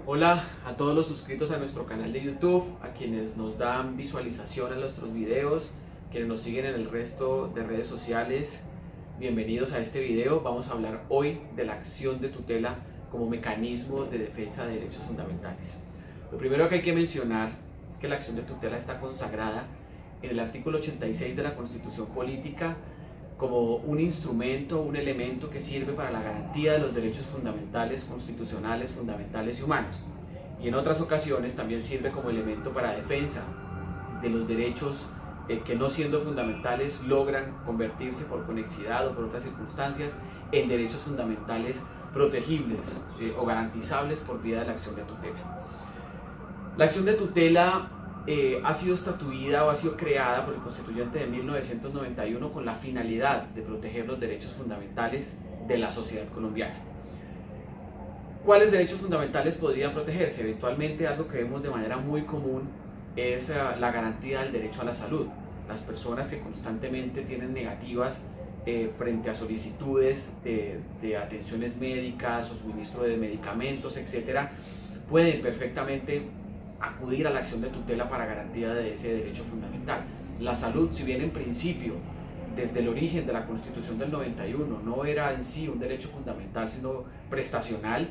Hola a todos los suscritos a nuestro canal de YouTube, a quienes nos dan visualización a nuestros videos, quienes nos siguen en el resto de redes sociales. Bienvenidos a este video. Vamos a hablar hoy de la acción de tutela como mecanismo de defensa de derechos fundamentales. Lo primero que hay que mencionar es que la acción de tutela está consagrada en el artículo 86 de la Constitución Política como un instrumento, un elemento que sirve para la garantía de los derechos fundamentales, constitucionales, fundamentales y humanos. Y en otras ocasiones también sirve como elemento para defensa de los derechos que, no siendo fundamentales, logran convertirse por conexidad o por otras circunstancias en derechos fundamentales protegibles o garantizables por vía de la acción de tutela. La acción de tutela ha sido estatuida o ha sido creada por el Constituyente de 1991 con la finalidad de proteger los derechos fundamentales de la sociedad colombiana. ¿Cuáles derechos fundamentales podrían protegerse? Eventualmente, algo que vemos de manera muy común es la garantía del derecho a la salud. Las personas que constantemente tienen negativas frente a solicitudes de atenciones médicas o suministro de medicamentos, etc., pueden perfectamente acudir a la acción de tutela para garantía de ese derecho fundamental. La salud, si bien en principio, desde el origen de la Constitución del 91, no era en sí un derecho fundamental, sino prestacional,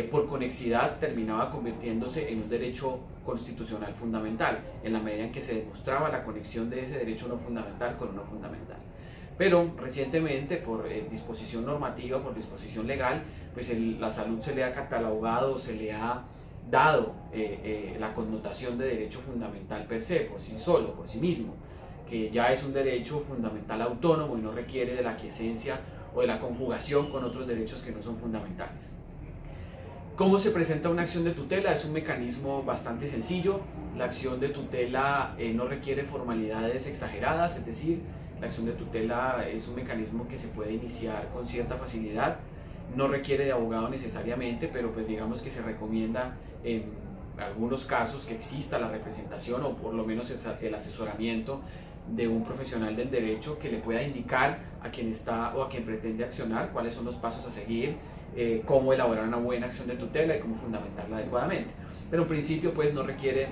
por conexidad terminaba convirtiéndose en un derecho constitucional fundamental, en la medida en que se demostraba la conexión de ese derecho no fundamental con uno fundamental. Pero recientemente, por disposición normativa, por disposición legal, pues la salud se le ha catalogado, se le ha dado la connotación de derecho fundamental per se, por sí solo, por sí mismo, que ya es un derecho fundamental autónomo y no requiere de la aquiescencia o de la conjugación con otros derechos que no son fundamentales. ¿Cómo se presenta una acción de tutela? Es un mecanismo bastante sencillo. La acción de tutela no requiere formalidades exageradas, es decir, la acción de tutela es un mecanismo que se puede iniciar con cierta facilidad. No requiere de abogado necesariamente, pero pues digamos que se recomienda en algunos casos que exista la representación o por lo menos el asesoramiento de un profesional del derecho que le pueda indicar a quien está o a quien pretende accionar cuáles son los pasos a seguir, cómo elaborar una buena acción de tutela y cómo fundamentarla adecuadamente. Pero en principio pues no requiere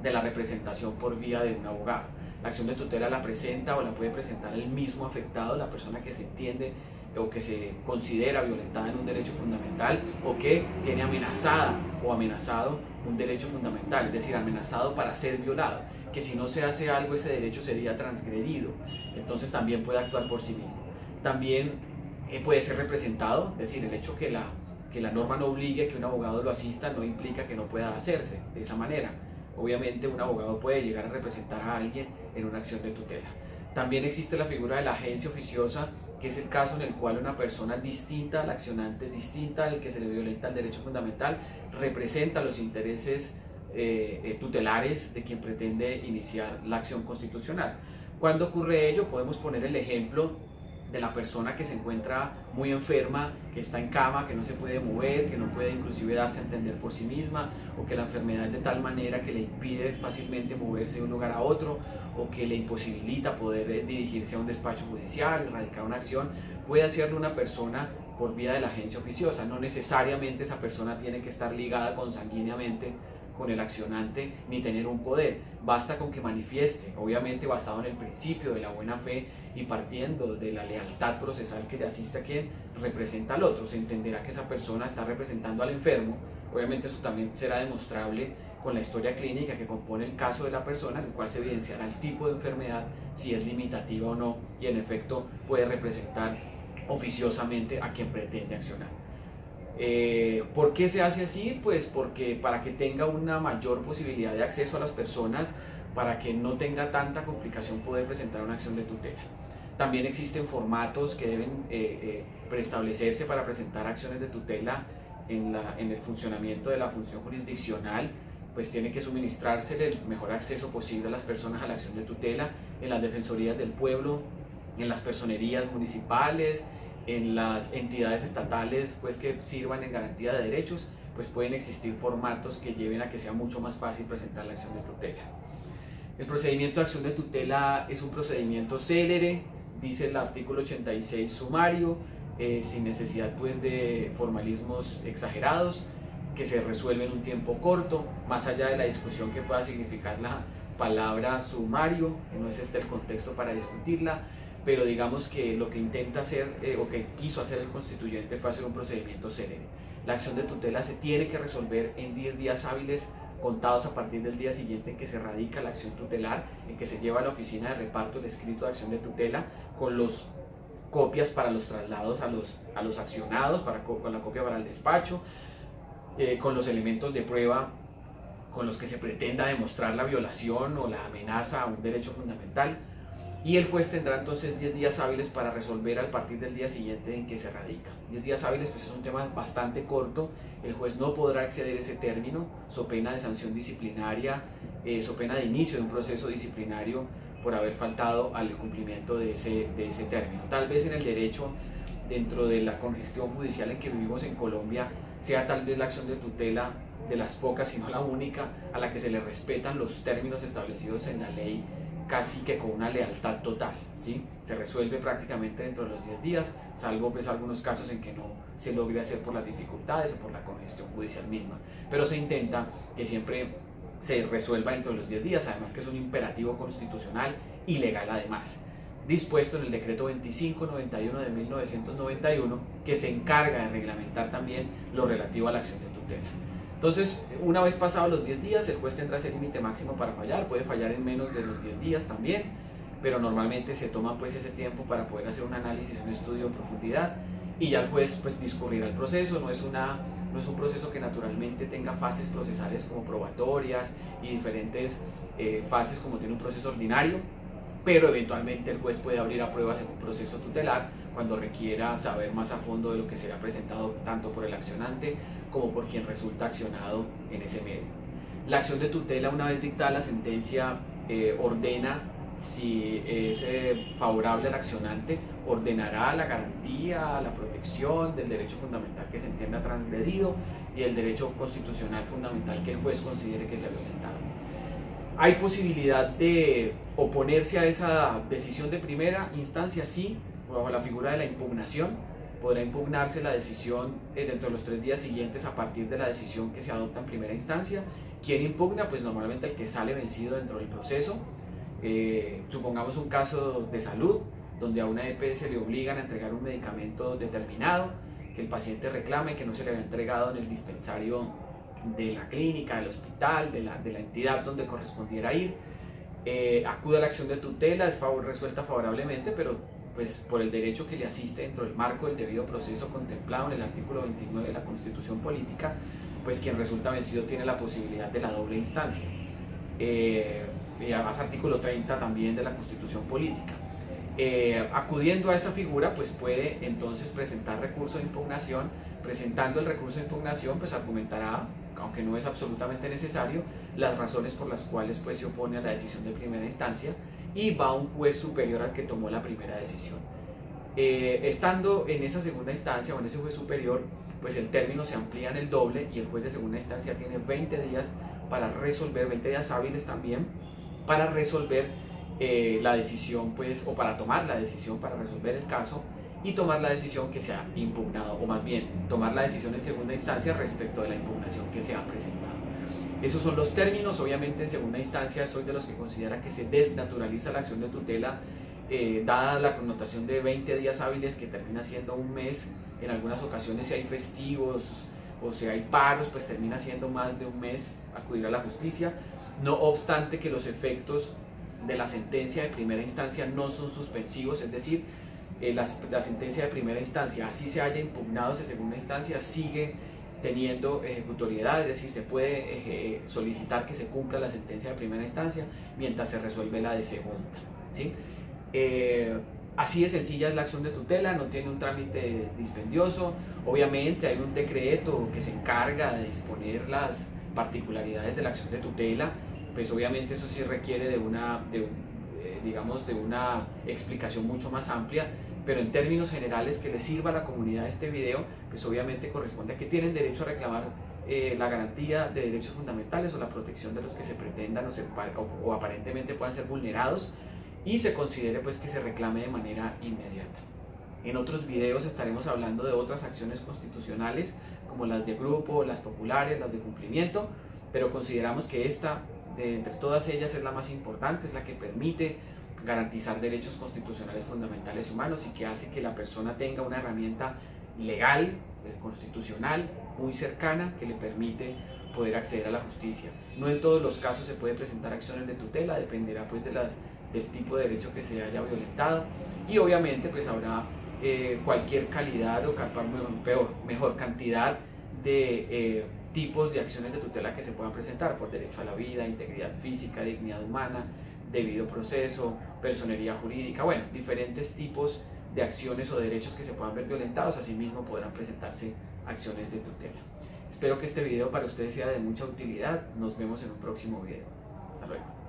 de la representación por vía de un abogado. La acción de tutela la presenta o la puede presentar el mismo afectado, la persona que se entiende o que se considera violentada en un derecho fundamental o que tiene amenazada o amenazado un derecho fundamental, es decir, amenazado para ser violado, que si no se hace algo ese derecho sería transgredido, entonces también puede actuar por sí mismo. También puede ser representado, es decir, el hecho que la norma no obligue a que un abogado lo asista no implica que no pueda hacerse de esa manera. Obviamente un abogado puede llegar a representar a alguien en una acción de tutela. También existe la figura de la agencia oficiosa, que es el caso en el cual una persona distinta al accionante, distinta al que se le violenta el derecho fundamental, representa los intereses tutelares de quien pretende iniciar la acción constitucional. Cuando ocurre ello, podemos poner el ejemplo de la persona que se encuentra muy enferma, que está en cama, que no se puede mover, que no puede inclusive darse a entender por sí misma, o que la enfermedad es de tal manera que le impide fácilmente moverse de un lugar a otro, o que le imposibilita poder dirigirse a un despacho judicial, erradicar una acción. Puede hacerlo una persona por vía de la agencia oficiosa. No necesariamente esa persona tiene que estar ligada consanguíneamente con el accionante ni tener un poder, basta con que manifieste, obviamente basado en el principio de la buena fe y partiendo de la lealtad procesal que le asiste a quien representa al otro. Se entenderá que esa persona está representando al enfermo. Obviamente eso también será demostrable con la historia clínica que compone el caso de la persona, en el cual se evidenciará el tipo de enfermedad, si es limitativa o no, y en efecto puede representar oficiosamente a quien pretende accionar. ¿Por qué se hace así? Pues porque para que tenga una mayor posibilidad de acceso a las personas, para que no tenga tanta complicación poder presentar una acción de tutela. También existen formatos que deben preestablecerse para presentar acciones de tutela en el funcionamiento de la función jurisdiccional pues tiene que suministrársele el mejor acceso posible a las personas a la acción de tutela en las defensorías del pueblo, en las personerías municipales, en las entidades estatales pues que sirvan en garantía de derechos, pues pueden existir formatos que lleven a que sea mucho más fácil presentar la acción de tutela. El procedimiento de acción de tutela es un procedimiento célere, dice el artículo 86 sumario, sin necesidad pues de formalismos exagerados, que se resuelve en un tiempo corto, más allá de la discusión que pueda significar la palabra sumario, que no es este el contexto para discutirla, pero digamos que lo que intenta hacer o que quiso hacer el constituyente fue hacer un procedimiento célere. La acción de tutela se tiene que resolver en 10 días hábiles contados a partir del día siguiente en que se radica la acción tutelar, en que se lleva a la oficina de reparto el escrito de acción de tutela con las copias para los traslados a los accionados, con la copia para el despacho, con los elementos de prueba con los que se pretenda demostrar la violación o la amenaza a un derecho fundamental, y el juez tendrá entonces 10 días hábiles para resolver a partir del día siguiente en que se radica. 10 días hábiles pues es un tema bastante corto, el juez no podrá exceder ese término, so pena de sanción disciplinaria, so pena de inicio de un proceso disciplinario por haber faltado al cumplimiento de ese término. Tal vez en el derecho, dentro de la congestión judicial en que vivimos en Colombia, sea tal vez la acción de tutela de las pocas, si no la única, a la que se le respetan los términos establecidos en la ley casi que con una lealtad total, ¿sí? Se resuelve prácticamente dentro de los 10 días, salvo pues algunos casos en que no se logre hacer por las dificultades o por la congestión judicial misma, pero se intenta que siempre se resuelva dentro de los 10 días, además que es un imperativo constitucional y legal además, dispuesto en el decreto 2591 de 1991, que se encarga de reglamentar también lo relativo a la acción de tutela. Entonces, una vez pasados los 10 días, el juez tendrá ese límite máximo para fallar, puede fallar en menos de los 10 días también, pero normalmente se toma pues ese tiempo para poder hacer un análisis, un estudio en profundidad, y ya el juez pues discurrirá el proceso. No es un proceso que naturalmente tenga fases procesales como probatorias y diferentes fases como tiene un proceso ordinario, pero eventualmente el juez puede abrir a pruebas en un proceso tutelar cuando requiera saber más a fondo de lo que será presentado tanto por el accionante como por quien resulta accionado en ese medio. La acción de tutela, una vez dictada la sentencia, ordena, si es favorable al accionante, ordenará la garantía, la protección del derecho fundamental que se entienda transgredido y el derecho constitucional fundamental que el juez considere que se ha violentado. ¿Hay posibilidad de oponerse a esa decisión de primera instancia? Sí, bajo la figura de la impugnación. Podrá impugnarse la decisión dentro de los 3 días siguientes a partir de la decisión que se adopta en primera instancia. ¿Quién impugna? Pues normalmente el que sale vencido dentro del proceso. Supongamos un caso de salud, donde a una EPS le obligan a entregar un medicamento determinado, que el paciente reclame que no se le había entregado en el dispensario de la clínica, del hospital, de la entidad donde correspondiera ir, acude a la acción de tutela, es resuelta favorablemente, pero pues por el derecho que le asiste dentro del marco del debido proceso contemplado en el artículo 29 de la Constitución Política, pues quien resulta vencido tiene la posibilidad de la doble instancia, y además artículo 30 también de la Constitución Política. Acudiendo a esa figura, pues puede entonces presentar recurso de impugnación. Presentando el recurso de impugnación, pues argumentará, aunque no es absolutamente necesario, las razones por las cuales pues se opone a la decisión de primera instancia, y va a un juez superior al que tomó la primera decisión. Estando en esa segunda instancia o en ese juez superior, pues el término se amplía en el doble y el juez de segunda instancia tiene 20 días para resolver, 20 días hábiles también, para resolver la decisión, pues, o para tomar la decisión, para resolver el caso y tomar la decisión que se ha impugnado, o más bien, tomar la decisión en segunda instancia respecto de la impugnación que se ha presentado. Esos son los términos. Obviamente en segunda instancia soy de los que considera que se desnaturaliza la acción de tutela, dada la connotación de 20 días hábiles que termina siendo un mes. En algunas ocasiones, si hay festivos o si hay paros, pues termina siendo más de un mes acudir a la justicia. No obstante que los efectos de la sentencia de primera instancia no son suspensivos, es decir, la sentencia de primera instancia, así se haya impugnado esa segunda instancia, sigue teniendo ejecutoriedad, es decir, se puede solicitar que se cumpla la sentencia de primera instancia mientras se resuelve la de segunda, ¿sí? Así de sencilla es la acción de tutela, no tiene un trámite dispendioso. Obviamente hay un decreto que se encarga de disponer las particularidades de la acción de tutela, pues obviamente eso sí requiere digamos, de una explicación mucho más amplia, pero en términos generales que le sirva a la comunidad este video, pues obviamente corresponde a que tienen derecho a reclamar la garantía de derechos fundamentales o la protección de los que se pretendan o aparentemente puedan ser vulnerados, y se considere pues que se reclame de manera inmediata. En otros videos estaremos hablando de otras acciones constitucionales como las de grupo, las populares, las de cumplimiento, pero consideramos que esta, de entre todas ellas, es la más importante, es la que permite garantizar derechos constitucionales fundamentales humanos y que hace que la persona tenga una herramienta legal, constitucional, muy cercana, que le permite poder acceder a la justicia. No en todos los casos se puede presentar acciones de tutela, dependerá pues del tipo de derecho que se haya violentado, y obviamente pues habrá cualquier calidad o mejor cantidad de tipos de acciones de tutela que se puedan presentar por derecho a la vida, integridad física, dignidad humana, debido proceso, personería jurídica, bueno, diferentes tipos de acciones o derechos que se puedan ver violentados. Asimismo podrán presentarse acciones de tutela. Espero que este video para ustedes sea de mucha utilidad. Nos vemos en un próximo video. Hasta luego.